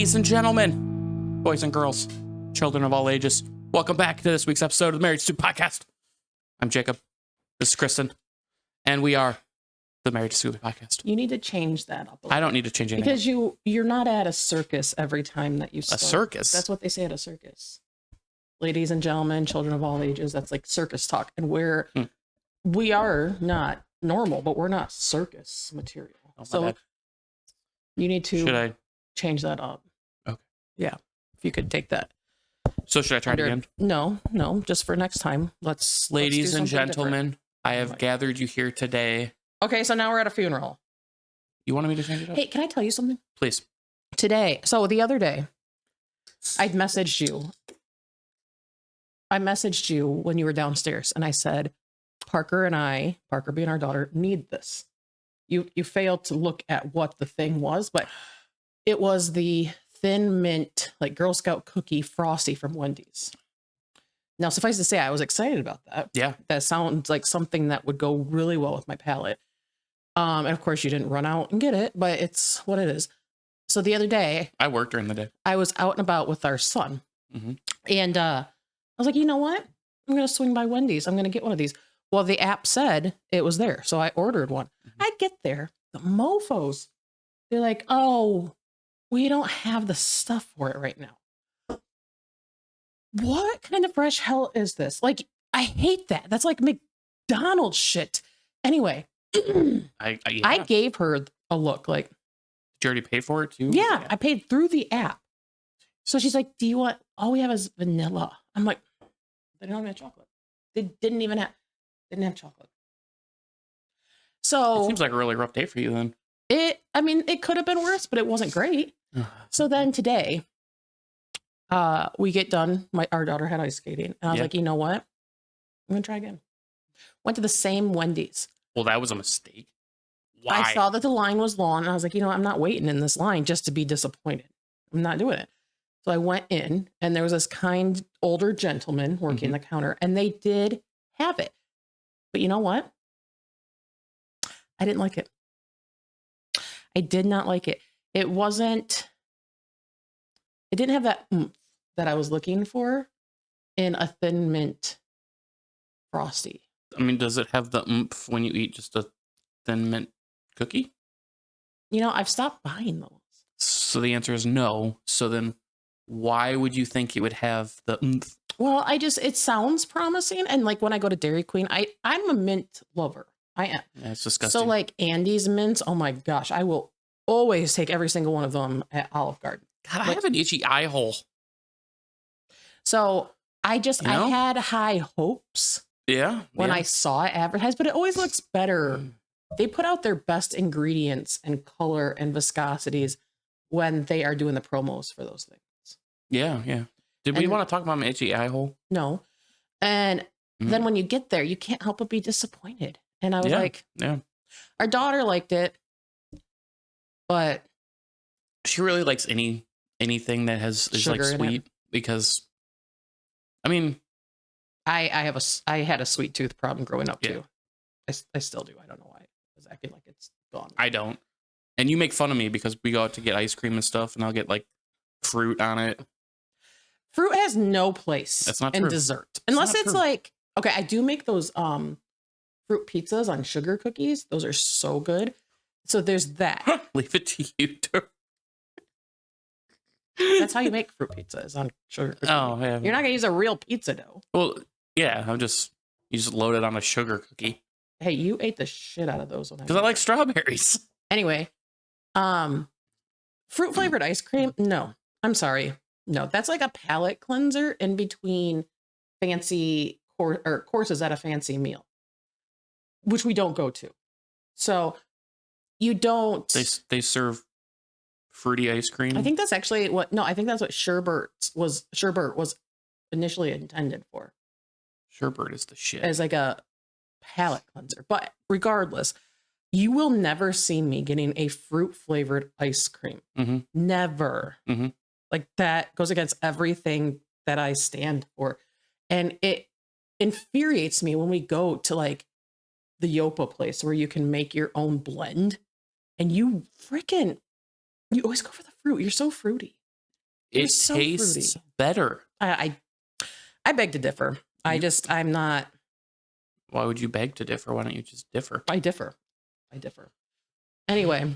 Ladies and gentlemen, boys and girls, children of all ages, welcome back to this week's episode of the Married to Soup podcast. I'm Jacob. This is Kristyn. And we are the Married to Soup podcast. You need to change that up a little. I don't need to change anything. Because you're not at a circus every time that you start. A circus? That's what they say at a circus. Ladies and gentlemen, children of all ages, that's like circus talk. And we are not normal, but we're not circus material. Oh, so bad. You need to Should I? change that up. Okay. Yeah. If you could take that. So should I try it again? No, just for next time. Let's Ladies do and something gentlemen, different. I have gathered you here today. Okay, so now we're at a funeral. You wanted me to change it up? Hey, can I tell you something? Please. Today, so the other day, I messaged you when you were downstairs, and I said, Parker being our daughter, need this. You failed to look at what the thing was, but it was the Thin Mint, like Girl Scout cookie Frosty from Wendy's. Now, suffice to say, I was excited about that. Yeah. That sounds like something that would go really well with my palate. And of course, you didn't run out and get it, but it's what it is. So the other day, I worked during the day. I was out and about with our son. Mm-hmm. And I was like, you know what? I'm going to swing by Wendy's. I'm going to get one of these. Well, the app said it was there. So I ordered one. Mm-hmm. I get there. The mofos, they're like, oh, we don't have the stuff for it right now. What kind of fresh hell is this? Like, I hate that. That's like McDonald's shit. Anyway, I gave her a look like. Did you already pay for it too? Yeah, I paid through the app. So she's like, do you want, all we have is vanilla. I'm like, they don't have chocolate. They didn't have chocolate. So it seems like a really rough day for you then. It could have been worse, but it wasn't great. So then today, we get done. Our daughter had ice skating. And I was like, you know what? I'm going to try again. Went to the same Wendy's. Well, that was a mistake. Why? I saw that the line was long. And I was like, you know, I'm not waiting in this line just to be disappointed. I'm not doing it. So I went in, and there was this kind older gentleman working the counter, and they did have it. But you know what? I didn't like it. I did not like it. It didn't have that oomph that I was looking for in a Thin Mint Frosty. I mean, does it have the oomph when you eat just a Thin Mint cookie? You know, I've stopped buying those. So the answer is no. So then why would you think it would have the oomph? Well, it sounds promising. And like when I go to Dairy Queen, I'm a mint lover. I am. Yeah, it's disgusting. So like Andy's mints, oh my gosh, I will always take every single one of them at Olive Garden. God, I have an itchy eye hole. So I had high hopes. Yeah. When I saw it advertised, but it always looks better. They put out their best ingredients and color and viscosities when they are doing the promos for those things. Yeah, yeah. Did we want to talk about my itchy eye hole? No. And then when you get there, you can't help but be disappointed. And I was like, our daughter liked it, but she really likes anything that is like sweet because, I mean, I had a sweet tooth problem growing up too. I still do. I don't know why. It's acting like it's gone. I don't. And you make fun of me because we go out to get ice cream and stuff, and I'll get like fruit on it. Fruit has no place in dessert. Unless it's like, okay, I do make those fruit pizzas on sugar cookies. Those are so good. So there's that. Leave it to you, too. That's how you make fruit pizzas on sugar cookies. Oh, yeah. You're not going to use a real pizza dough. Well, yeah, you just load it on a sugar cookie. Hey, you ate the shit out of those. Because I like strawberries. Anyway, fruit flavored ice cream. No, I'm sorry. No, that's like a palate cleanser in between fancy courses at a fancy meal, which we don't go to. So you don't. They serve fruity ice cream. I think that's actually I think that's what sherbet was initially intended for. Sherbet is the shit. As like a palate cleanser. But regardless, you will never see me getting a fruit flavored ice cream. Mm-hmm. Never. Mm-hmm. Like that goes against everything that I stand for. And it infuriates me when we go to like the Yopa place where you can make your own blend and you always go for the fruit. You're so fruity. It It was so tastes fruity. better. I beg to differ. I'm not. Why would you beg to differ? Why don't you just differ? I differ. Anyway,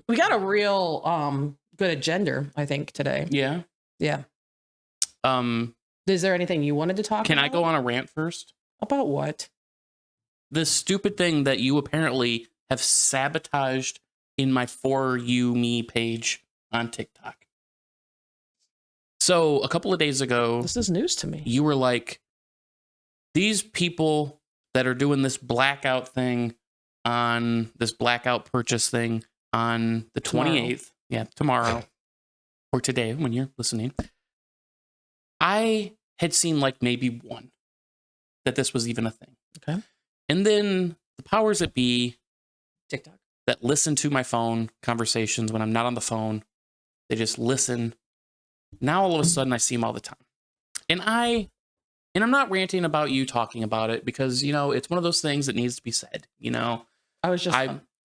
we got a real good agenda, I think, today. Yeah. Yeah. Is there anything you wanted to talk Can about? I go on a rant first? About what? This stupid thing that you apparently have sabotaged in my For You Me page on TikTok. So a couple of days ago, This is news to me. you were like, these people that are doing this blackout thing on this blackout purchase thing on the 28th. Yeah, tomorrow or today when you're listening. I had seen like maybe one that this was even a thing. Okay. And then the powers that be TikTok that listen to my phone conversations when I'm not on the phone, they just listen. Now all of a sudden I see them all the time. And I'm not ranting about you talking about it because, you know, it's one of those things that needs to be said, you know. I was just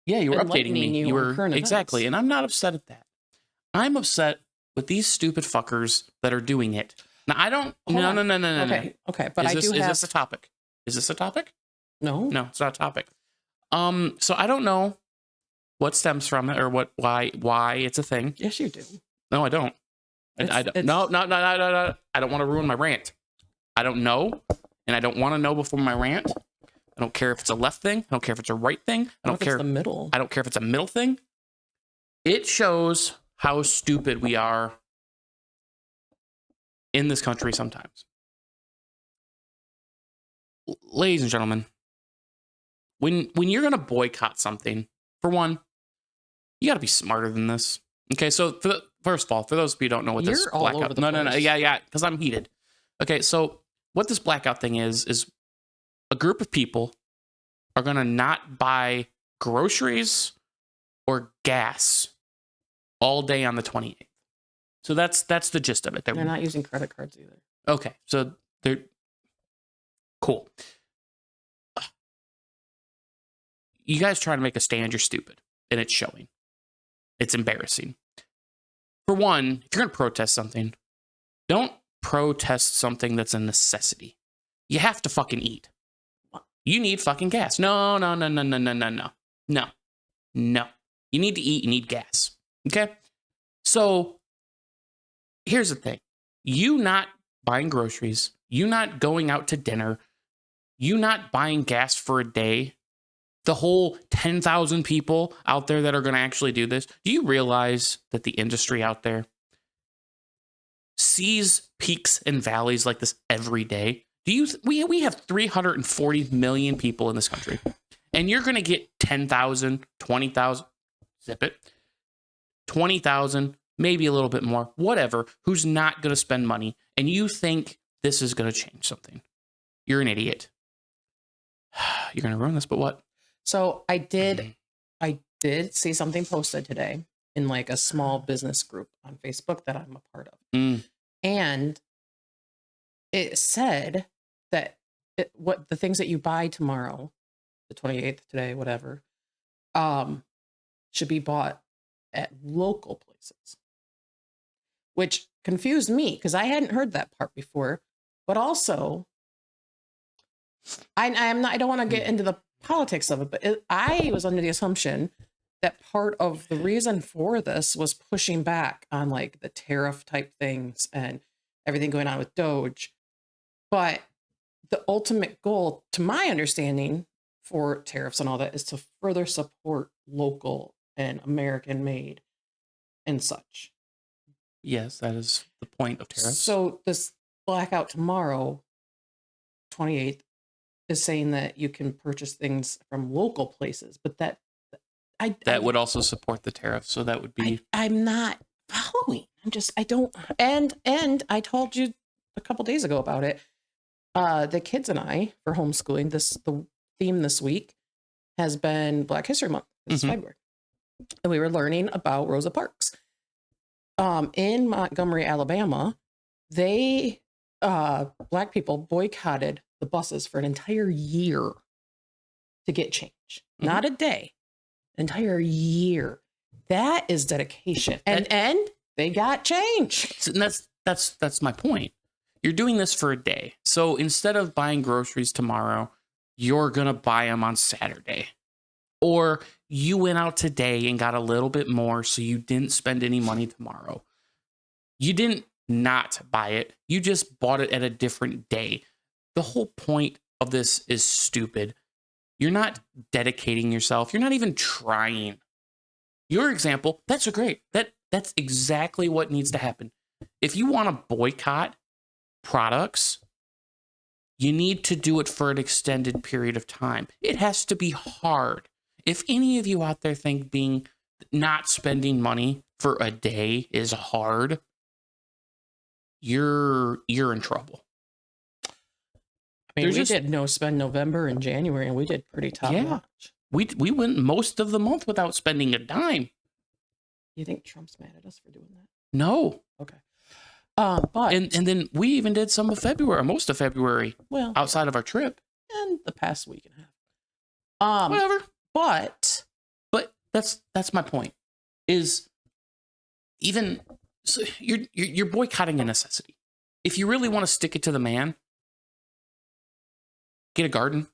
Yeah, you were updating enlightening me. you You on were current exactly, events. and I'm not upset at that. I'm upset with these stupid fuckers that are doing it. Now I don't. Hold No, on. no, no, no, no. Okay. Okay. But Is I this, do is have this a topic? Is this a topic? no. No, it's not a topic. So I don't know what stems from it or why it's a thing. Yes, you do. No, I don't. I don't. No. I don't want to ruin my rant. I don't know, and I don't want to know before my rant. I don't care if it's a left thing. I don't care if it's a right thing. I don't care. It's the middle. I don't care if it's a middle thing. It shows how stupid we are in this country sometimes. Ladies and gentlemen, when you're going to boycott something, for one, you got to be smarter than this. Okay, so first of all, for those of you who don't know what this You're all blackout... over the No, place. yeah, because I'm heated. Okay, so what this blackout thing is a group of people are going to not buy groceries or gas all day on the 28th. So that's the gist of it. They're not using credit cards either. Okay, so they're cool. You guys try to make a stand, you're stupid, and it's showing. It's embarrassing. For one, if you're going to protest something, don't protest something that's a necessity. You have to fucking eat. You need fucking gas. No. You need to eat, you need gas. Okay? So, here's the thing. You not buying groceries, you not going out to dinner, you not buying gas for a day, the whole 10,000 people out there that are going to actually do this, do you realize that the industry out there sees peaks and valleys like this every day? We have 340 million people in this country, and you're going to get 10,000, 20,000, zip it, 20,000, maybe a little bit more, whatever, who's not going to spend money, and you think this is going to change something. You're an idiot. You're going to ruin this, but what? So I did see something posted today in like a small business group on Facebook that I'm a part of. And it said that what the things that you buy tomorrow, the 28th today, whatever, should be bought at local places, which confused me because I hadn't heard that part before. But also, I don't want to get into the politics of it, but I was under the assumption that part of the reason for this was pushing back on like the tariff type things and everything going on with Doge. But the ultimate goal, to my understanding, for tariffs and all that is to further support local and American made and such. Yes, that is the point of tariffs. So this blackout tomorrow, 28th, is saying that you can purchase things from local places, but that would also support the tariffs. So that would be. I'm not following. I don't. And I told you a couple days ago about it. The kids and I, for homeschooling, the theme this week has been Black History Month. This is February, and we were learning about Rosa Parks. In Montgomery, Alabama, they Black people boycotted the buses for an entire year to get change. Not a day, an entire year. That is dedication. And they got change. And that's my point. You're doing this for a day. So instead of buying groceries tomorrow, you're going to buy them on Saturday. Or you went out today and got a little bit more, so you didn't spend any money tomorrow. You didn't not buy it. You just bought it at a different day. The whole point of this is stupid. You're not dedicating yourself. You're not even trying. Your example, that's great. That's exactly what needs to happen. If you want to boycott products, you need to do it for an extended period of time. It has to be hard. If any of you out there think not spending money for a day is hard, you're in trouble. I mean, we did no spend November and January, and we did pretty top notch. We went most of the month without spending a dime. You think Trump's mad at us for doing that? No. Okay. But and then we even did some of February, most of February, outside of our trip, and the past week and a half. Whatever. But that's my point. Is even so you're boycotting a necessity. If you really want to stick it to the man, get a garden.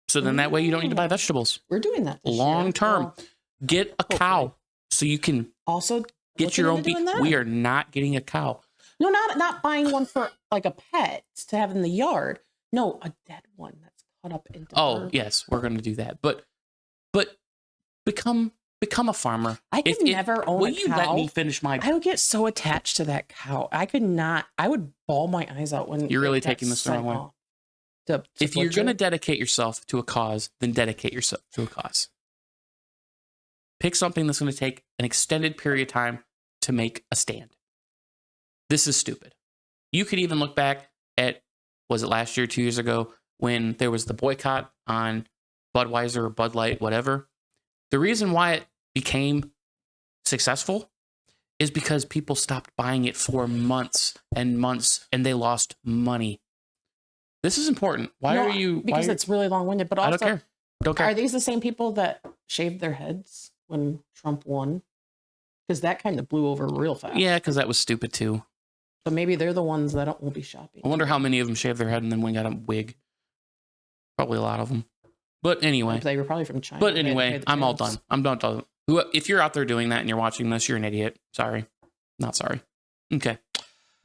So then that way you don't need to buy vegetables. We're doing that this long year. term. Well, get a cow so you can also get your own beef. We are not getting a cow. No, not buying one for like a pet to have in the yard. No, a dead one that's cut up into. Oh, yes, we're going to do that. But become a farmer. I could never own a cow. Will you let me finish my? I would get so attached to that cow. I could not. I would bawl my eyes out when you're really taking this the wrong way. If you're going to dedicate yourself to a cause, then dedicate yourself to a cause. Pick something that's going to take an extended period of time to make a stand. This is stupid. You could even look back at, was it last year, 2 years ago, when there was the boycott on Budweiser or Bud Light, whatever. The reason why it became successful is because people stopped buying it for months and months, and they lost money. This is important. Because it's really long-winded, but also, I don't care. Are these the same people that shaved their heads when Trump won? Because that kind of blew over real fast. Yeah, because that was stupid too. So maybe they're the ones that won't be shopping. I wonder how many of them shaved their head and then went and got a wig. Probably a lot of them. But anyway. They were probably from China. But anyway, I'm all done. I'm done. If you're out there doing that and you're watching this, you're an idiot. Sorry. Not sorry. Okay.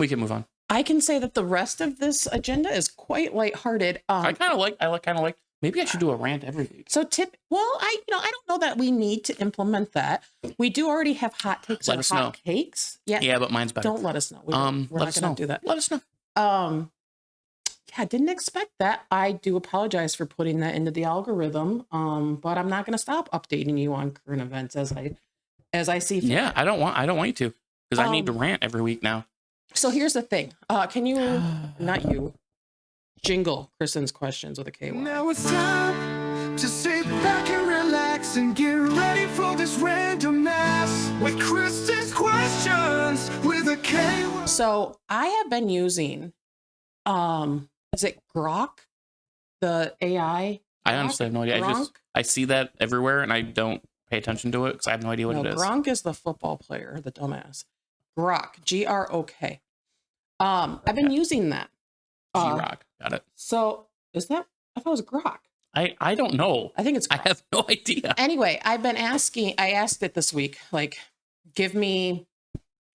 We can move on. I can say that the rest of this agenda is quite lighthearted. I kind of like, maybe I should do a rant every week. So I don't know that we need to implement that. We do already have hot takes and hot cakes. Yeah, but mine's better. Don't let us know. We're not going to do that. Let us know. Yeah, didn't expect that. I do apologize for putting that into the algorithm. But I'm not going to stop updating you on current events as I see fit. Yeah, I don't want you to, because I need to rant every week now. So here's the thing. Can you, not you, jingle Kristyn's questions with a KY. Now it's time to sit back and relax and get ready for this random mess with Kristyn's questions with a KY. So I have been using, is it Grok? The AI? I honestly have no idea. I see that everywhere and I don't pay attention to it because I have no idea what it is. Gronk is the football player, the dumbass. Grok, Grok. I've been using that. G-Rock, got it. So is that? I thought it was Grok. I don't know. I think it's Grok. I have no idea. Anyway, I asked it this week, like, give me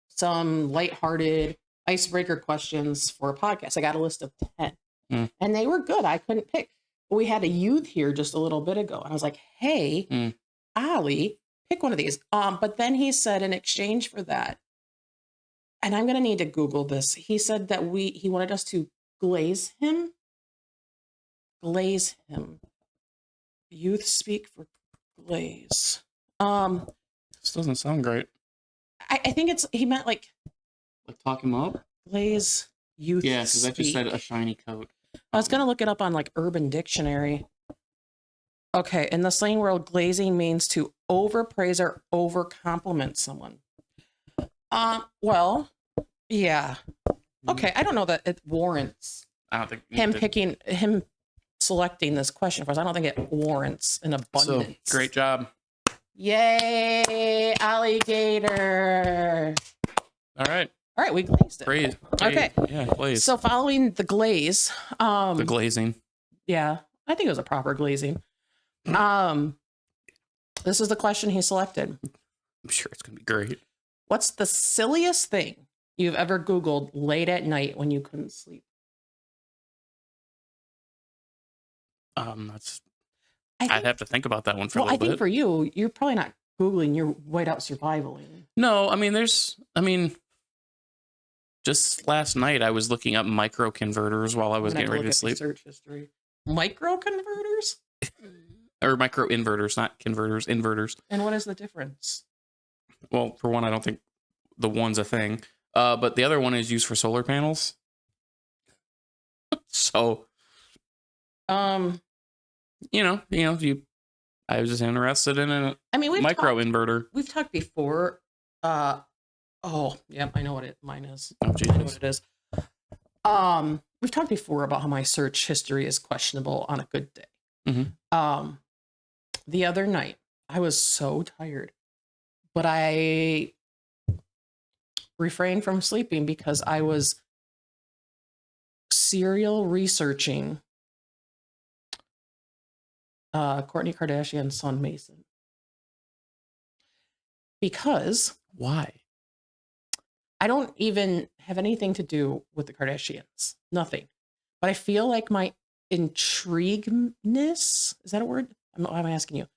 some lighthearted icebreaker questions for a podcast. I got a list of 10, and they were good. I couldn't pick. We had a youth here just a little bit ago, and I was like, hey, Ollie, pick one of these. But then he said in exchange for that, and I'm going to need to Google this. He said that he wanted us to glaze him. Youth speak for glaze. This doesn't sound great. I think he meant like talk him up. Glaze youth. Yeah, because I just said a shiny coat. I was going to look it up on like Urban Dictionary. Okay, in the slang world, glazing means to overpraise or overcompliment someone. Well, yeah. Okay, I don't know that it warrants I don't think him selecting this question for us. I don't think it warrants an abundance. So, great job. Yay, alligator. All right. All right, we glazed it. Great. Okay. Yeah, glaze. So following the glaze, The glazing. yeah, I think it was a proper glazing. This is the question he selected. I'm sure it's going to be great. What's the silliest thing you've ever Googled late at night when you couldn't sleep? I'd have to think about that one for a little bit. I think for you, you're probably not Googling, you're whiteout survivaling. No, just last night I was looking up microconverters while I was getting ready to sleep. Search history. Microconverters? Or microinverters, not converters, inverters. And what is the difference? Well, for one, I don't think the one's a thing. But the other one is used for solar panels. So, I was just interested in a microinverter. We've talked before. Yeah, I know what mine is. Oh, I know what it is. We've talked before about how my search history is questionable on a good day. Mm-hmm. The other night, I was so tired, but I refrained from sleeping because I was serial researching Kourtney Kardashian's son, Mason. Because why? I don't even have anything to do with the Kardashians. Nothing. But I feel like my intrigueness, is that a word? I'm asking you.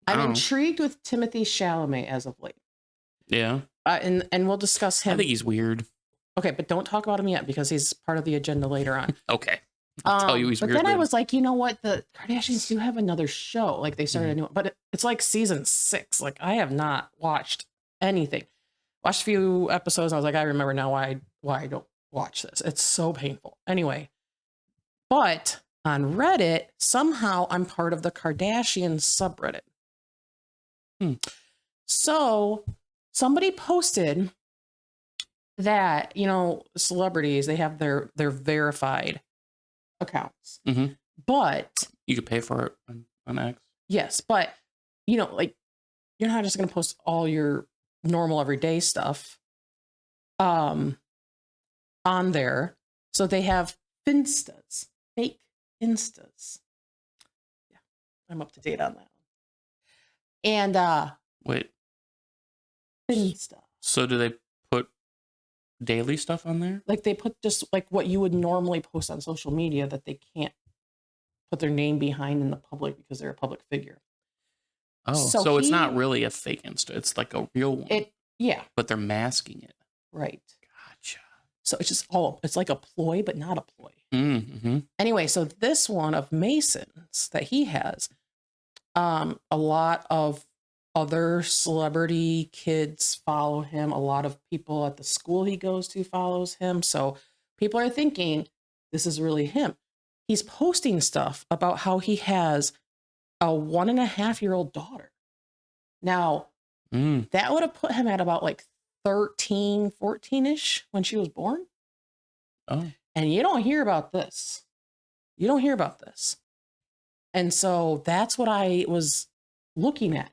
I'm intrigued with Timothée Chalamet as of late. Yeah. And we'll discuss him. I think he's weird. Okay, but don't talk about him yet because he's part of the agenda later on. Okay. I'll tell you he's weird. But then I was like, you know what? The Kardashians do have another show. Like they started a new one, but it's like season 6. Like I have not watched anything. Watched a few episodes. And I was like, I remember now why I don't watch this. It's so painful. Anyway, but on Reddit, somehow I'm part of the Kardashian subreddit. So somebody posted that, celebrities, they have their verified accounts. Mm-hmm. But you could pay for it on X. Yes, but like you're not just going to post all your normal everyday stuff on there. So they have finstas, fake instas. Yeah, I'm up to date on that. And wait, Finsta. So do they put daily stuff on there? Like they put just like what you would normally post on social media that they can't put their name behind in the public because they're a public figure. Oh, so it's not really a fake Insta. It's like a real one. Yeah. But they're masking it. Right. Gotcha. So it's just it's like a ploy, but not a ploy. Mm-hmm. Anyway, so this one of Mason's that he has, a lot of other celebrity kids follow him. A lot of people at the school he goes to follows him. So people are thinking this is really him. He's posting stuff about how he has a 1.5-year-old daughter. Now, that would have put him at about like 13, 14-ish when she was born. Oh. And you don't hear about this. You don't hear about this. And so that's what I was looking at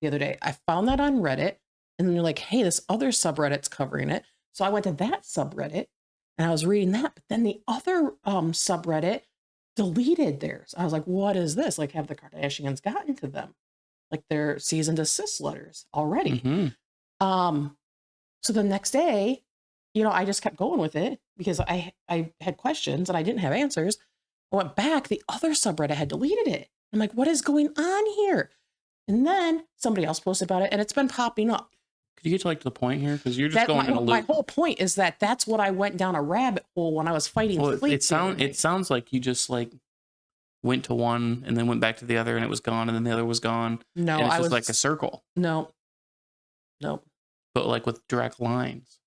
the other day. I found that on Reddit, and then you're like, hey, this other subreddit's covering it. So I went to that subreddit and I was reading that, but then the other subreddit deleted theirs. I was like, what is this? Like, have the Kardashians gotten to them? Like their cease and desist letters already. Mm-hmm. So the next day, I just kept going with it because I had questions and I didn't have answers. I went back, the other subreddit had deleted it. I'm like, what is going on here? And then somebody else posted about it and it's been popping up. Could you get to the point here? Because you're just going in a loop. My whole point is that's what I went down a rabbit hole when I was fighting sleep. It sounds like you just went to one and then went back to the other and it was gone and then the other was gone. No, and it's just like a circle. No. But with direct lines.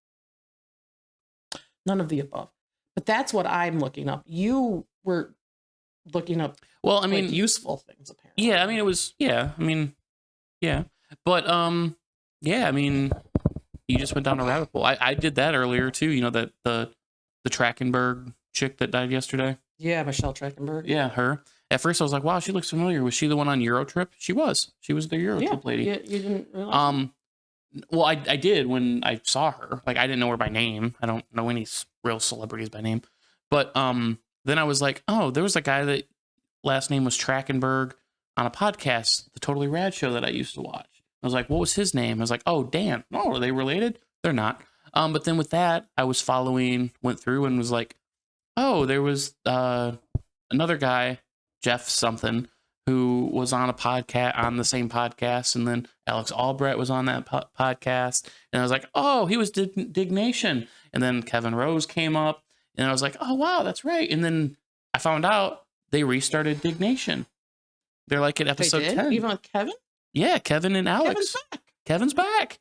None of the above. But that's what I'm looking up. You were looking up useful things apparently. Yeah, it was yeah. But you just went down a rabbit hole. I did that earlier too, that the Trachtenberg chick that died yesterday. Yeah, Michelle Trachtenberg. Yeah, her. At first I was like, wow, she looks familiar. Was she the one on Eurotrip? She was. She was the Eurotrip lady. You didn't realize Well, I did when I saw her. Like, I didn't know her by name. I don't know any real celebrities by name. But then I was like, oh, there was a guy that last name was Trachtenberg on a podcast, the Totally Rad show that I used to watch. I was like, what was his name? I was like, oh, Dan. Oh, are they related? They're not. But then with that, I was went through and was like, oh, there was another guy, Jeff something, who was on the same podcast, and then Alex Albrecht was on that podcast, and I was like, oh, he was Dig Nation, and then Kevin Rose came up, and I was like, oh wow, that's right, and then I found out they restarted Dig Nation. They're like at episode 10. Even with Kevin? Yeah, Kevin and Alex. Kevin's back.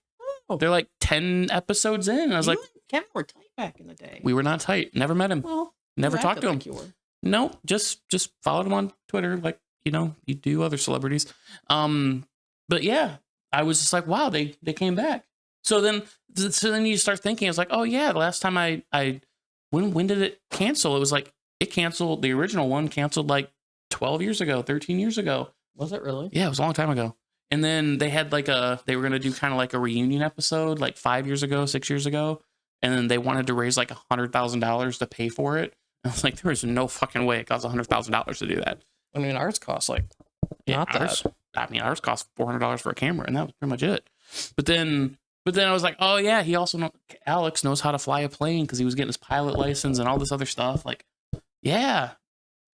Oh. They're like 10 episodes in, and I was like, Kevin were tight back in the day. We were not tight. Never met him. Well, never talked to him. Like no, just followed him on Twitter, like, you know, you do other celebrities. But yeah, I was just like, wow, they came back. So then you start thinking, it's like, oh yeah, the last time when did it cancel? It was like, it canceled, the original one canceled like 12 years ago, 13 years ago. Was it really? Yeah, it was a long time ago. And then they had they were going to do kind of like a reunion episode like 5 years ago, 6 years ago. And then they wanted to raise like $100,000 to pay for it. I was like, there is no fucking way it costs $100,000 to do that. I mean, ours cost like ours cost $400 for a camera, and that was pretty much it. But then I was like, oh yeah, Alex knows how to fly a plane because he was getting his pilot license and all this other stuff. Like, yeah.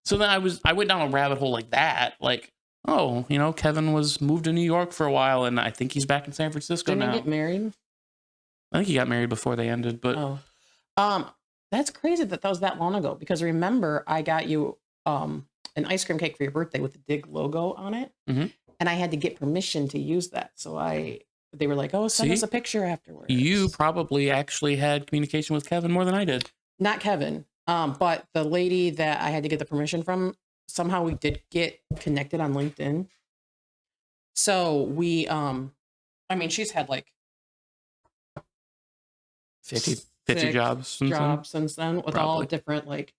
So then I went down a rabbit hole like that. Like, oh, you know, Kevin was moved to New York for a while, and I think he's back in San Francisco now. Didn't he get married? I think he got married before they ended. But that's crazy that was that long ago. Because remember, I got you an ice cream cake for your birthday with the Dig logo on it. Mm-hmm. And I had to get permission to use that. So they were like, oh, send us a picture afterwards. You probably actually had communication with Kevin more than I did. Not Kevin. But the lady that I had to get the permission from, somehow we did get connected on LinkedIn. So we, I mean, she's had like 50 jobs since then with all different, like,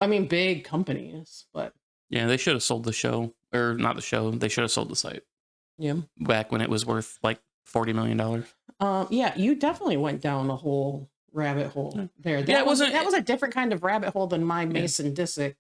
I mean, big companies, but yeah, they should have sold the show, or not the show. They should have sold the site. Yeah, back when it was worth like $40 million. Yeah, you definitely went down a whole rabbit hole there. That was a different kind of rabbit hole than my Mason Disick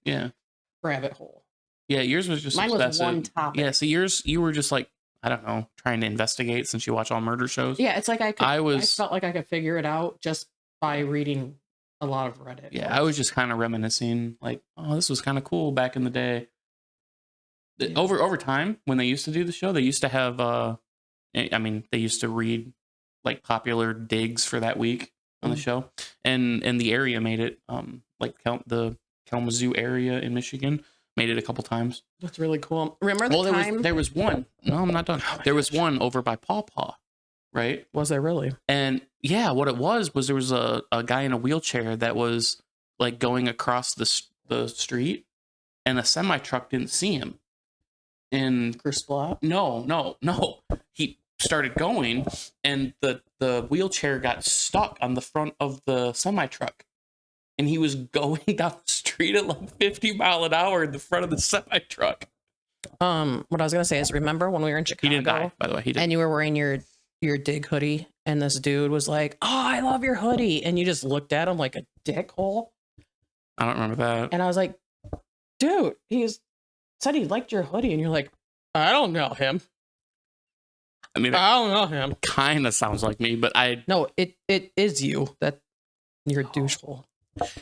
rabbit hole. Yeah, yours was just mine obsessive. was one topic. Yeah, so you were just like, I don't know, trying to investigate since you watch all murder shows. Yeah, it's like I felt like I could figure it out just by reading a lot of Reddit. Yeah, I was just kind of reminiscing, like, oh, this was kind of cool back in the day. Yeah. Over time, when they used to do the show, they used to have, they used to read like popular digs for that week on the show, and the area made it, like the Kalamazoo area in Michigan made it a couple times. That's really cool. Remember the time? There was one. No, I'm not done. There was one over by Paw Paw, right? Was there really? And yeah, what it was there was a guy in a wheelchair that was like going across the street, and a semi truck didn't see him. And Chris Block? No. He started going, and the wheelchair got stuck on the front of the semi truck, and he was going down the street at like 50 miles an hour in the front of the semi truck. What I was gonna say is, remember when we were in Chicago? He didn't die, by the way. He didn't. And you were wearing your Dig hoodie, and this dude was like, "Oh, I love your hoodie," and you just looked at him like a dickhole. I don't remember that. And I was like, "Dude, said he liked your hoodie," and you're like, "I don't know him." I mean, I don't know him. Kind of sounds like me, but no, it is you. That you're a douchehole.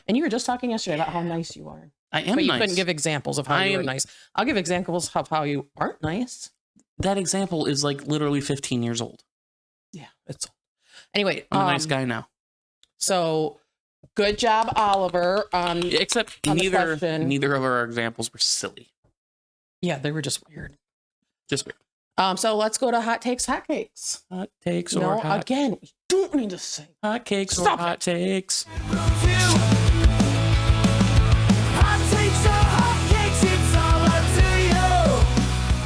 And you were just talking yesterday about how nice you are. I am, but you nice. couldn't give examples of how you were nice. I'll give examples of how you aren't nice. That example is like literally 15 years old. Yeah, it's old. Anyway, I'm a nice guy now. So good job, Oliver. Except neither of our examples were silly. Yeah, they were just weird. Just weird. So let's go to hot takes, hotcakes. Hot takes or hot... Again, we don't need to say hot cakes or hot takes.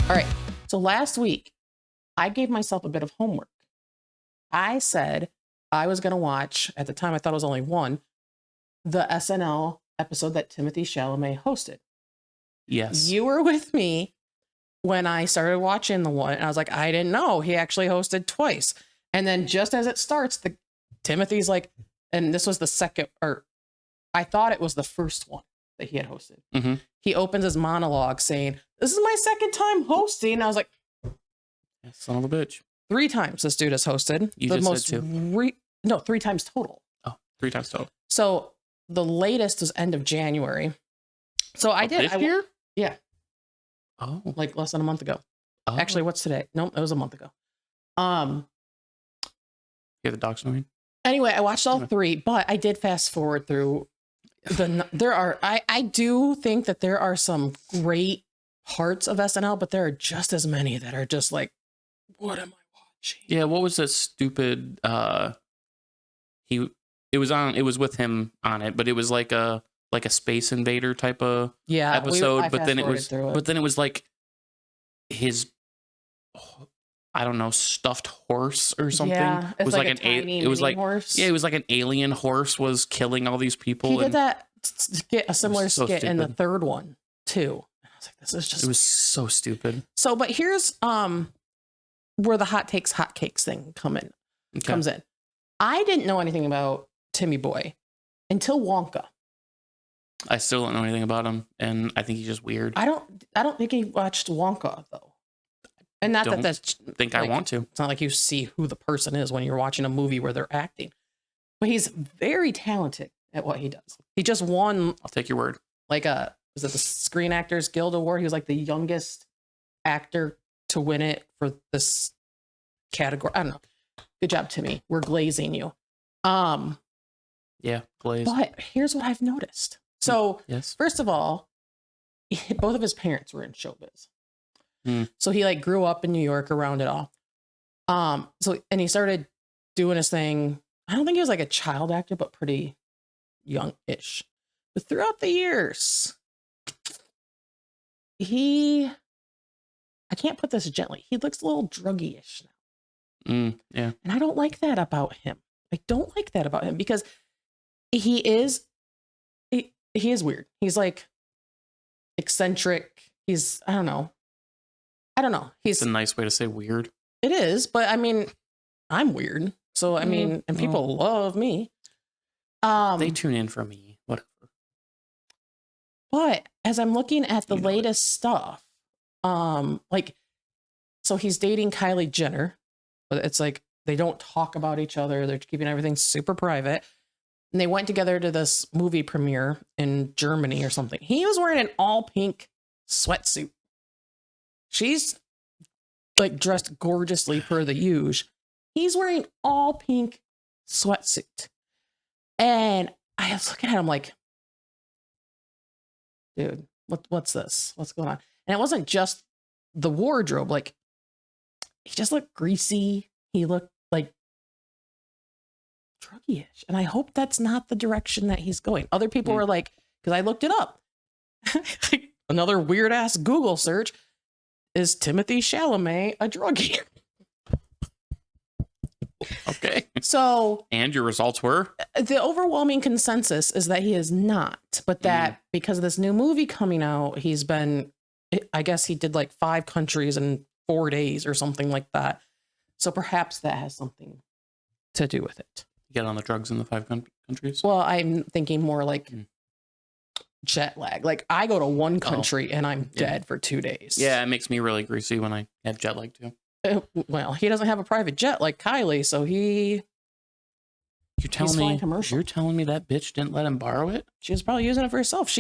All right. So last week, I gave myself a bit of homework. I said I was going to watch, at the time I thought it was only one, the SNL episode that Timothée Chalamet hosted. Yes. You were with me. when I started watching the one, and I was like, I didn't know he actually hosted twice. And then just as it starts, Timothy's like, and this was the second, or I thought it was the first one that he had hosted. Mm-hmm. He opens his monologue saying, "This is my second time hosting." And I was like, Son of a bitch. 3 times this dude has hosted. You just said 2. No, 3 times total. Oh, 3 times total. So the latest was end of January. So I did. This year? Yeah. Oh. Like less than a month ago. Oh. Actually, what's today? Nope, it was a month ago. You hear the dog snoring? Anyway, I watched all 3, but I did fast forward through I do think that there are some great parts of SNL, but there are just as many that are just like, what am I watching? Yeah, what was that stupid it was with him on it, but it was like a Space Invader type of episode, but then it was like his I don't know, stuffed horse or something. Yeah, it was like an horse. Yeah, it was like an alien horse was killing all these people. He did that skit, a similar skit in the stupid. 3rd one too. I was like, this is just. It was so stupid. So, but here's where the hot cakes thing comes in. I didn't know anything about Timmy Boy until Wonka. I still don't know anything about him, and I think he's just weird. I don't think he watched Wonka though. And not that that's think I want to. It's not like you see who the person is when you're watching a movie where they're acting. But he's very talented at what he does. He just won. I'll take your word. Like was it the Screen Actors Guild Award? He was like the youngest actor to win it for this category. I don't know. Good job, Timmy. We're glazing you. Yeah, glaze. But here's what I've noticed. So yes. First of all, both of his parents were in showbiz. Mm. So he like grew up in New York around it all. And he started doing his thing. I don't think he was like a child actor, but pretty young-ish. But throughout the years, I can't put this gently. He looks a little druggy-ish now. Yeah. And I don't like that about him. I don't like that about him because he is weird. He's like eccentric. I don't know. He's a nice way to say weird. It is, but I mean, I'm weird. So I mean, and people love me. They tune in for me. Whatever. But as I'm looking at the latest stuff, so he's dating Kylie Jenner, but it's like they don't talk about each other. They're keeping everything super private. And they went together to this movie premiere in Germany or something. He was wearing an all pink sweatsuit. She's like dressed gorgeously per the usual. He's wearing all pink sweatsuit. And I was looking at him like, dude, what's this? What's going on? And it wasn't just the wardrobe. Like, he just looked greasy. He looked like druggy-ish. And I hope that's not the direction that he's going. Other people were like, because I looked it up. Another weird ass Google search. Is Timothy Chalamet a druggie? Okay. So, and your results were? The overwhelming consensus is that he is not, but that because of this new movie coming out, I guess he did like 5 countries in 4 days or something like that. So perhaps that has something to do with it. Get on the drugs in the 5 countries? Well, I'm thinking more like jet lag. Like I go to one country and I'm dead for 2 days. Yeah, it makes me really greasy when I have jet lag too. Well, he doesn't have a private jet like Kylie, so you're telling me that bitch didn't let him borrow it? She was probably using it for herself.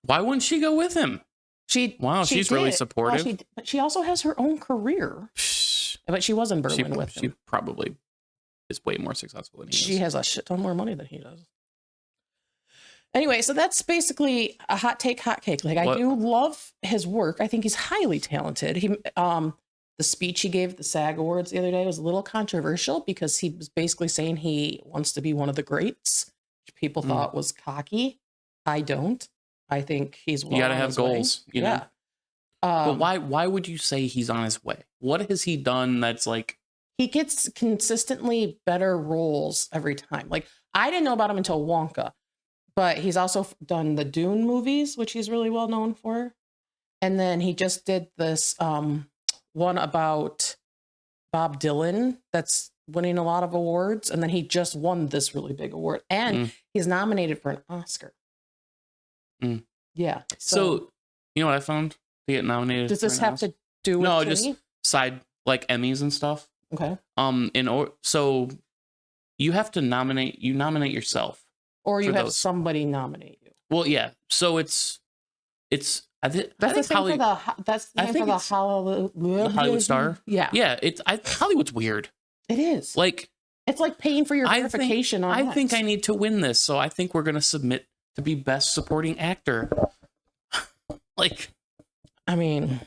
Why wouldn't she go with him? She's really supportive. Well, but she also has her own career. But she was in Berlin with him. She probably is way more successful than he is. She has a shit ton more money than he does. Anyway, so that's basically a hot cake. Like, I do love his work. I think he's highly talented. The speech he gave at the SAG Awards the other day was a little controversial because he was basically saying he wants to be one of the greats, which people thought was cocky. I don't. I think he's you got to have goals. You know? But why would you say he's on his way? What has he done that's like... He gets consistently better roles every time. Like, I didn't know about him until Wonka, but he's also done the Dune movies, which he's really well known for. And then he just did this one about Bob Dylan that's winning a lot of awards. And then he just won this really big award. And he's nominated for an Oscar. Yeah. So, you know what I found to get nominated? Does this have to do with just side like Emmys and stuff? Okay. So you have to nominate yourself. Or you have somebody nominate you. Well, yeah. So it's that's the same for the Hollywood Star. Yeah. Yeah. Hollywood's weird. It is. Like, it's like paying for your verification on I think I need to win this, so I think we're gonna submit to be best supporting actor. Like, I mean,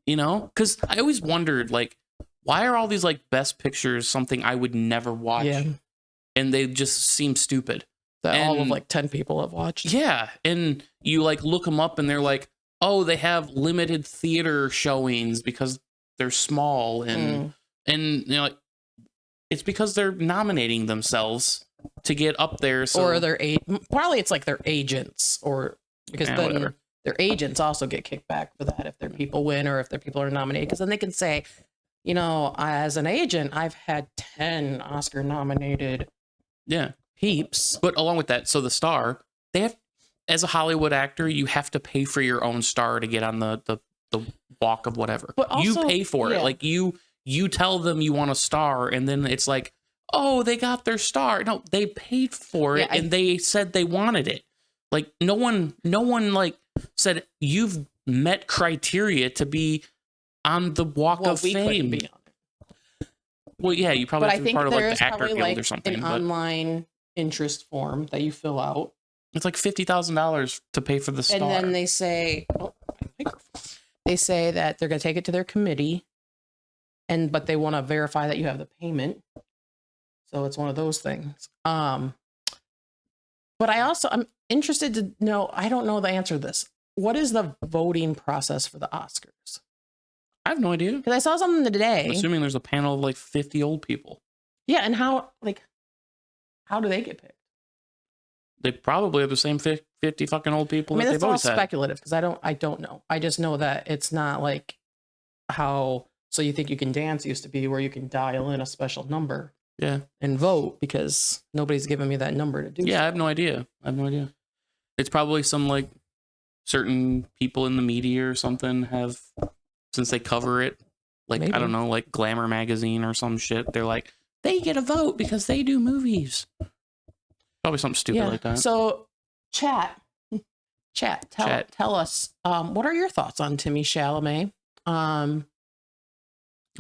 you know, because I always wondered, like, why are all these like best pictures something I would never watch? Yeah. And they just seem stupid. That all of like 10 people have watched. Yeah. And you like look them up and they're like, oh, they have limited theater showings because they're small. And you know, like, it's because they're nominating themselves to get up there. So, or probably it's like their agents, or because then their agents also get kicked back for that if their people win or if their people are nominated. Because then they can say, you know, as an agent, I've had 10 Oscar nominated peeps. But along with that, so the star, they have, as a Hollywood actor, you have to pay for your own star to get on the walk of whatever. But also, you pay for it. Like you tell them you want a star, and then it's like, oh, they got their star. No, they paid for it, and they said they wanted it. Like no one like said you've met criteria to be on the walk of fame. Be on it. Well, yeah, you probably have to be part of like the actor guild like or something. An online interest form that you fill out. It's like $50,000 to pay for the star. And then they say, they say that they're going to take it to their committee, but they want to verify that you have the payment. So it's one of those things. But I'm interested to know, I don't know the answer to this. What is the voting process for the Oscars? I have no idea. Because I saw something today. I'm assuming there's a panel of like 50 old people. Yeah, and how do they get picked? They probably have the same 50 fucking old people. I mean, that that's they've all always had. speculative because I don't know. I just know that it's not like how So You Think You Can Dance used to be, where you can dial in a special number and vote, because nobody's given me that number to do. Yeah, so. I have no idea. It's probably some like certain people in the media or something have, since they cover it, like, maybe. I don't know, like Glamour magazine or some shit. They're like, they get a vote because they do movies. Probably something stupid like that. So chat, tell us, what are your thoughts on Timmy Chalamet? And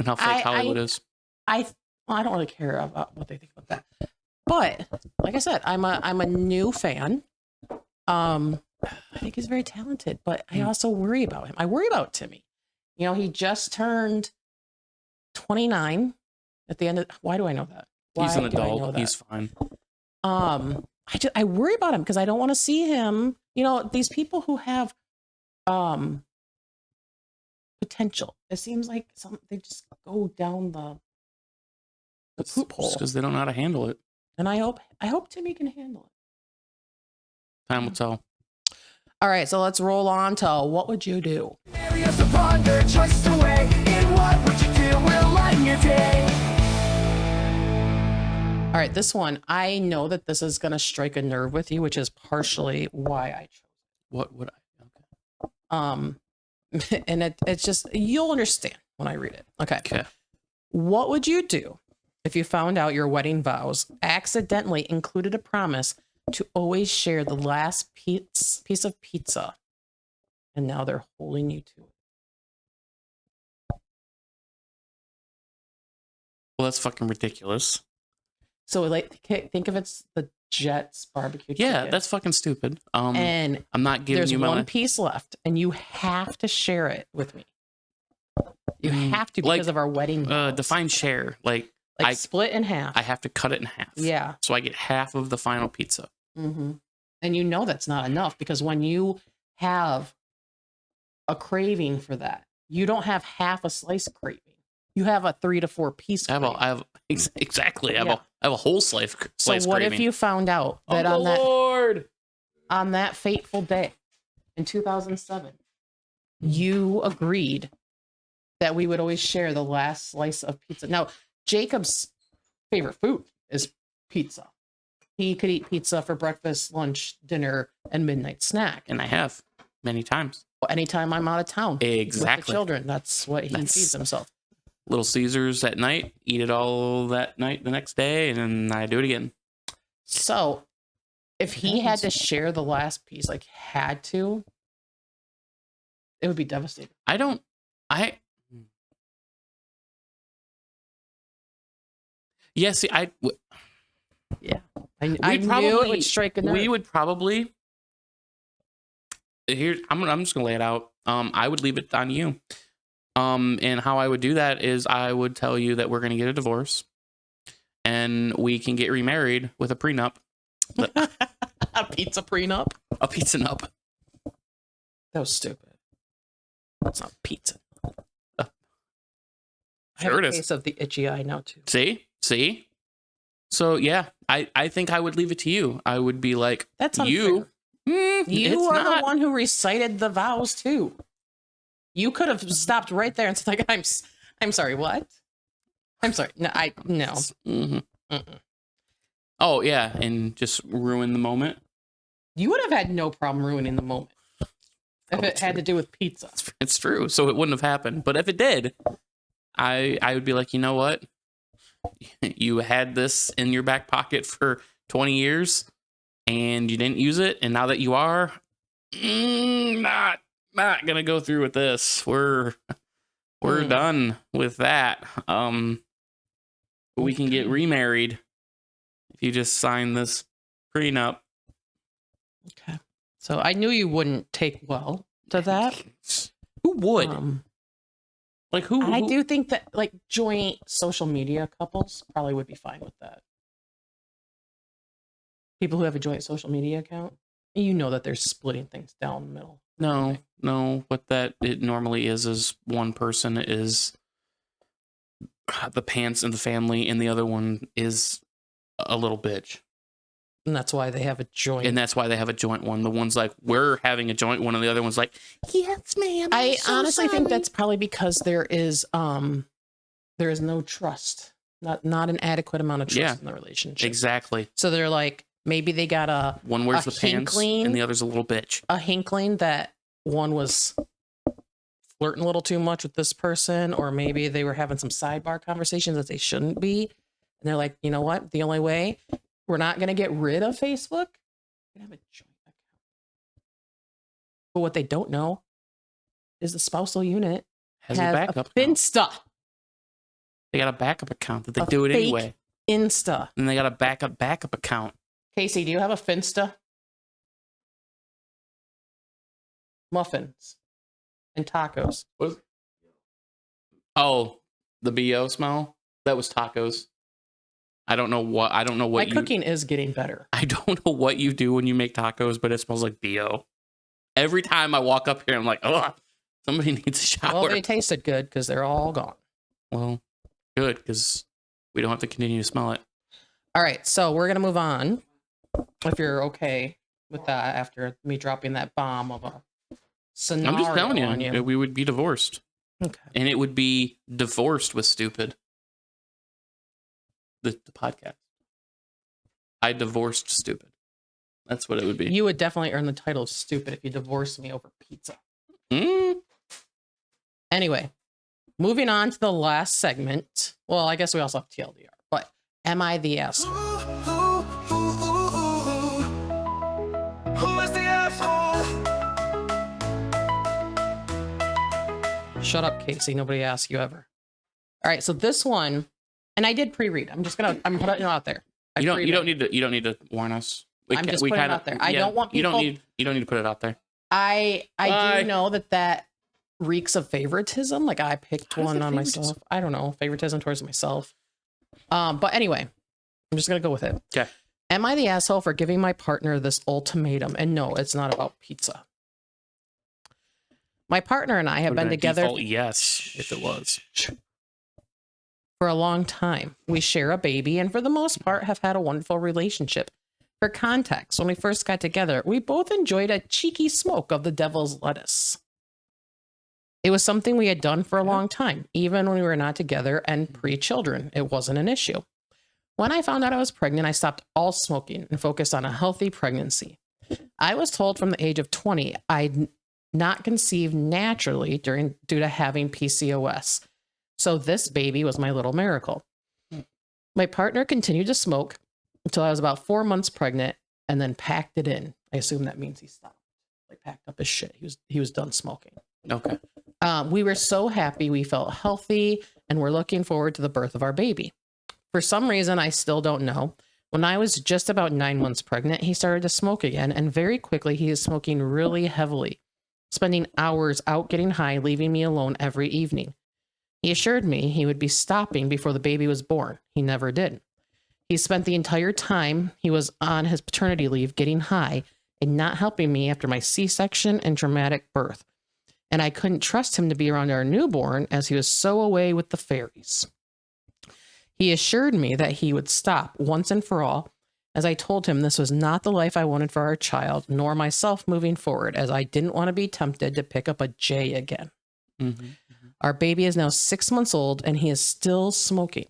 how fake Hollywood is. I don't really care about what they think about that. But like I said, I'm a new fan. I think he's very talented, but I also worry about him. I worry about Timmy. You know, he just turned 29 at the end of, why do I know that? He's an adult. He's fine. I worry about him because I don't want to see him. You know, these people who have potential, it seems like they just go down the poop hole because they don't know how to handle it. And I hope Timmy can handle it. Time will tell. All right, so let's roll on to what would you do? Areas to ponder, choice to weigh. In what would you do? We'll lighten your day. All right, this one, I know that this is going to strike a nerve with you, which is partially why I chose it. What would I? Okay. And it's just, you'll understand when I read it. Okay. What would you do if you found out your wedding vows accidentally included a promise to always share the last piece of pizza, and now they're holding you to it? Well, that's fucking ridiculous. So, like, think of it's the Jets barbecue. Yeah, chicken. that's fucking stupid. And I'm not giving you one piece left, and you have to share it with me. You have to, because of our wedding vows. Define share. Like split in half. I have to cut it in half. Yeah. So I get half of the final pizza. Mm-hmm. And you know that's not enough, because when you have a craving for that, you don't have half a slice craving. You have a 3 to 4 piece. I have exactly. I have a whole slice. So what craving. if you found out that on that fateful day in 2007, you agreed that we would always share the last slice of pizza. Now, Jacob's favorite food is pizza. He could eat pizza for breakfast, lunch, dinner, and midnight snack. And I have many times. Anytime I'm out of town with Exactly. the children, that's what he feeds himself. Little Caesars at night, eat it all that night the next day, and then I do it again. So if he had to share the last piece, like had to, it would be devastating. Yeah, see, I we knew it would strike a nerve. We would probably I'm just gonna lay it out. I would leave it on you. And how I would do that is I would tell you that we're gonna get a divorce and we can get remarried with a prenup. A pizza prenup? A pizza nup. That was stupid. That's not pizza. I Sure have it a is. case of the itchy eye now too. See? So yeah, I think I would leave it to you. I would be like, That's unfair. you You are the one who recited the vows too. You could have stopped right there and said, like, I'm sorry, what? I'm sorry. No. Mm-hmm. Oh yeah, and just ruin the moment. You would have had no problem ruining the moment if it had to do with pizza. It's true. So it wouldn't have happened. But if it did, I would be like, you know what? You had this in your back pocket for 20 years and you didn't use it. And now that you are, not gonna go through with this. We're done with that. We can get remarried if you just sign this prenup. Okay. So I knew you wouldn't take well to that. Who would? Like who? I do think that like joint social media couples probably would be fine with that. People who have a joint social media account, you know that they're splitting things down the middle. No. What that it normally is one person is the pants in the family, and the other one is a little bitch. And that's why they have a joint. And that's why they have a joint one. The one's like, we're having a joint one, and the other one's like, yes, ma'am. I honestly think that's probably because there is no trust, not an adequate amount of trust in the relationship. Exactly. So they're like, maybe they got one wears the pants, and the other's a little bitch. A hinkling that one was flirting a little too much with this person, or maybe they were having some sidebar conversations that they shouldn't be. And they're like, you know what? The only way we're not going to get rid of Facebook, we're going to have a joint account. But what they don't know is the spousal unit has a backup Finsta. They got a backup account that they do it anyway. Insta. And they got a backup account. Casey, do you have a Finsta? Muffins and tacos. What? Oh, the BO smell? That was tacos. I don't know what My cooking is getting better. I don't know what you do when you make tacos, but it smells like BO. Every time I walk up here, I'm like, oh, somebody needs a shower. Well, they tasted good because they're all gone. Well, good, because we don't have to continue to smell it. All right, so we're going to move on, if you're okay with that after me dropping that bomb of a scenario. I'm just telling on you, we would be divorced. Okay. And it would be divorced with stupid. The podcast. I divorced stupid. That's what it would be. You would definitely earn the title of stupid if you divorced me over pizza. Anyway, moving on to the last segment. Well, I guess we also have TLDR, but am I the asshole? Who is the asshole? Shut up, Casey. Nobody asked you ever. All right, so this one, and I did pre-read. I'm putting it out there. You don't need to warn us. I'm just putting it out there. I don't want people. You don't need to put it out there. I do know that reeks of favoritism. Like I picked one on myself. I don't know, favoritism towards myself. But anyway, I'm just gonna go with it. Okay. Am I the asshole for giving my partner this ultimatum? And no, it's not about pizza. My partner and I have been together. Yes, if it was. For a long time. We share a baby and for the most part have had a wonderful relationship. For context, when we first got together, we both enjoyed a cheeky smoke of the devil's lettuce. It was something we had done for a long time, even when we were not together and pre-children. It wasn't an issue. When I found out I was pregnant, I stopped all smoking and focused on a healthy pregnancy. I was told from the age of 20 I'd not conceive naturally due to having PCOS. So this baby was my little miracle. My partner continued to smoke until I was about 4 months pregnant and then packed it in. I assume that means he stopped, like packed up his shit. He was done smoking. Okay. We were so happy. We felt healthy and we're looking forward to the birth of our baby. For some reason, I still don't know. When I was just about 9 months pregnant, he started to smoke again. And very quickly, he is smoking really heavily, spending hours out getting high, leaving me alone every evening. He assured me he would be stopping before the baby was born. He never did. He spent the entire time he was on his paternity leave getting high and not helping me after my C-section and traumatic birth. And I couldn't trust him to be around our newborn as he was so away with the fairies. He assured me that he would stop once and for all, as I told him this was not the life I wanted for our child, nor myself moving forward, as I didn't want to be tempted to pick up a J again. Mm-hmm. Our baby is now 6 months old and he is still smoking.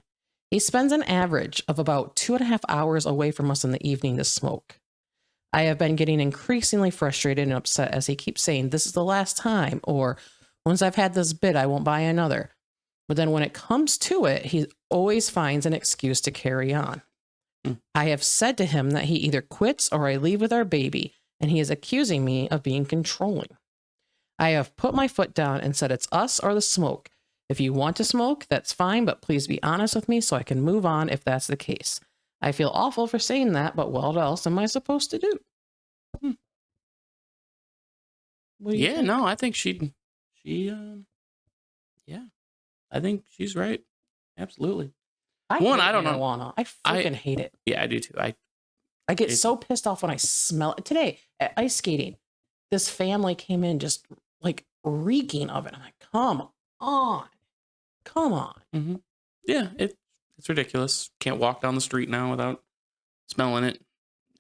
He spends an average of about 2.5 hours away from us in the evening to smoke. I have been getting increasingly frustrated and upset as he keeps saying, this is the last time, or once I've had this bit, I won't buy another. But then when it comes to it, he always finds an excuse to carry on. I have said to him that he either quits or I leave with our baby, and he is accusing me of being controlling. I have put my foot down and said it's us or the smoke. If you want to smoke, that's fine, but please be honest with me so I can move on if that's the case. I feel awful for saying that, but what else am I supposed to do? What do you think? No, I think I think she's right. Absolutely. I don't know. Marijuana. I freaking hate it. Yeah, I do too. I get so pissed off when I smell it. Today at ice skating, this family came in just like reeking of it. I'm like, come on. Mm-hmm. Yeah, it's ridiculous. Can't walk down the street now without smelling it.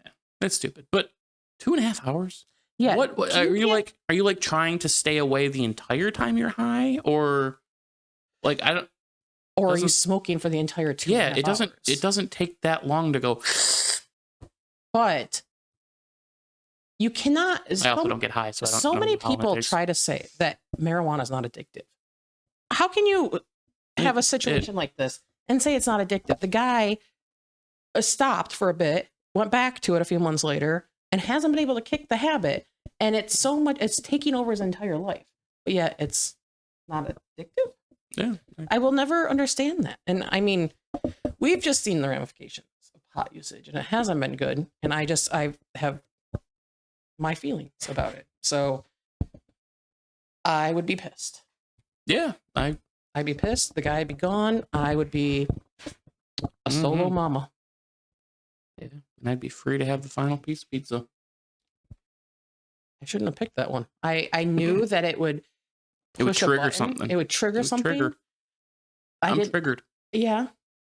Yeah, that's stupid. But 2.5 hours? Yeah. What are you like? Are you like trying to stay away the entire time you're high, or like I don't? Or are you smoking for the entire 2.5 hours? Yeah, it doesn't take that long to go. But you cannot. I also don't get high, so I don't so know many how people it tastes. try to say that marijuana is not addictive. How can you have a situation like this and say it's not addictive? The guy stopped for a bit, went back to it a few months later, and hasn't been able to kick the habit. And it's taking over his entire life. But yet it's not addictive. Yeah. I will never understand that. And I mean, we've just seen the ramifications of pot usage and it hasn't been good. And I have my feelings about it. So I would be pissed. Yeah. I'd be pissed. The guy would be gone. I would be a solo mama. Yeah. And I'd be free to have the final piece of pizza. I shouldn't have picked that one. I knew that it would trigger something. It would trigger something. Trigger. I'm triggered. Yeah.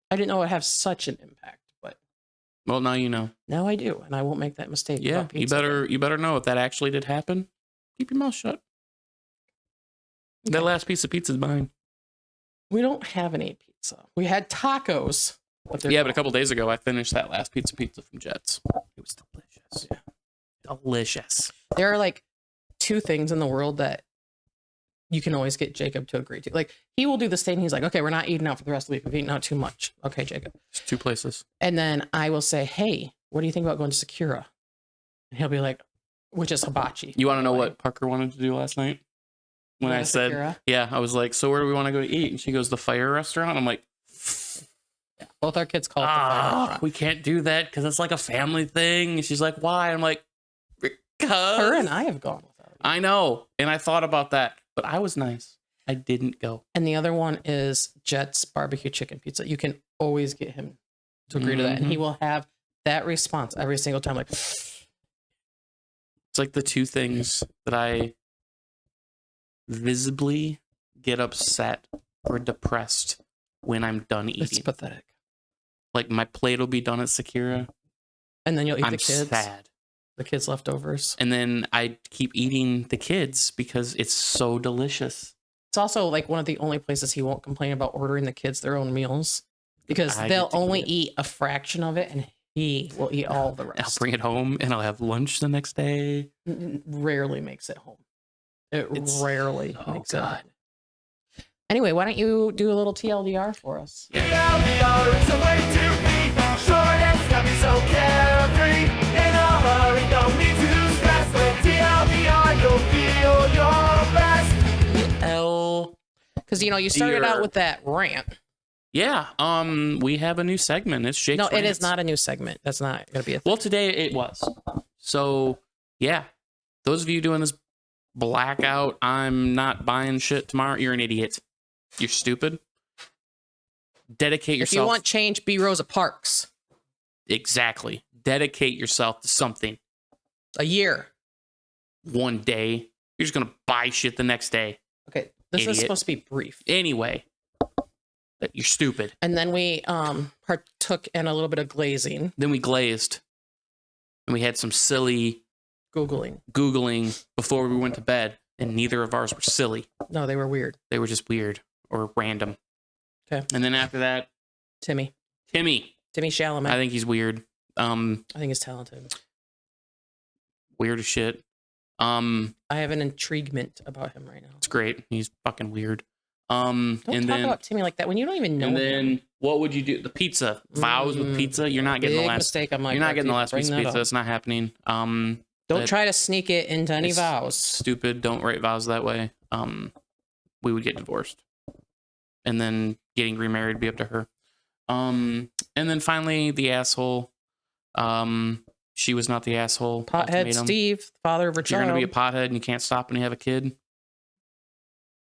I didn't know it would have such an impact, but well, now you know. Now I do, and I won't make that mistake. Yeah, you better know if that actually did happen. Keep your mouth shut. Okay. That last piece of pizza is mine. We don't have any pizza. We had tacos. But a couple days ago, I finished that last pizza from Jets. It was delicious. Yeah. Delicious. There are like 2 things in the world that you can always get Jacob to agree to. Like, he will do this thing. He's like, okay, we're not eating out for the rest of the week. We've eaten out too much. Okay, Jacob. It's 2 places. And then I will say, hey, what do you think about going to Sakura? And he'll be like, which is hibachi. You want to know what Parker wanted to do last night? When I said, Sakura? Yeah, I was like, so where do we want to go to eat? And she goes, the fire restaurant. I'm like, yeah, both our kids call it the fire restaurant. We can't do that because it's like a family thing. And she's like, why? I'm like, because. Her and I have gone without it. I know. And I thought about that. But I was nice. I didn't go. And the other one is Jet's barbecue chicken pizza. You can always get him to agree to that. And he will have that response every single time. Like, it's like the 2 things that I visibly get upset or depressed when I'm done eating. It's pathetic. Like my plate will be done at Sakura. And then you'll eat the kids. Sad. The kids' leftovers. And then I keep eating the kids because it's so delicious. It's also like one of the only places he won't complain about ordering the kids their own meals because I they'll get to only eat eat a fraction of it and he will eat all the I'll rest. bring it home and I'll have lunch the next day. Rarely makes it home. It's Rarely so makes it good. home. Anyway, why don't you do a little TLDR for us? TLDR is a way to be short and snappy, so carefree. In a hurry, don't need to stress. With TLDR, you'll feel your best. Because you started out with that rant. Yeah. We have a new segment. It's Jake's No, it Rants. is not a new segment. That's not going to be a thing. Well, today it was. So, yeah. Those of you doing this blackout, I'm not buying shit tomorrow, you're an idiot. You're stupid. Dedicate yourself. If you want change, be Rosa Parks. Exactly. Dedicate yourself to something. A year. One day. You're just going to buy shit the next day. Okay, this Idiot. is supposed to be brief. Anyway. You're stupid. And then we partook in a little bit of glazing. Then we glazed. And we had some silly Googling before we went to bed. And neither of ours were silly. No, they were weird. They were just weird or random. Okay. And then after that, Timmy Chalamet. I think he's weird. I think he's talented. Weird as shit. I have an intriguement about him right now. It's great. He's fucking weird. Don't talk about Timmy like that when you don't even know And him. then what would you do? The pizza. Vows with pizza. You're not getting Big the last. mistake on my You're not part getting the to last piece of bring that pizza. up. It's not happening. Don't try to sneak it into any it's vows. Stupid. Don't write vows that way. We would get divorced. And then getting remarried would be up to her. And then finally the asshole. She was not the asshole. Pothead Ultimatum. Steve, father of a You're child. going to be a pothead and you can't stop when you have a kid.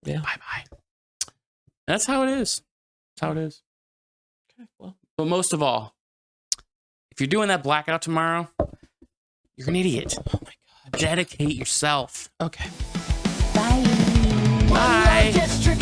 Yeah. Bye-bye. That's how it is. That's how it is. Okay, well. But most of all, if you're doing that blackout tomorrow, you're an idiot. Oh my God. Dedicate yourself. Okay. Bye. District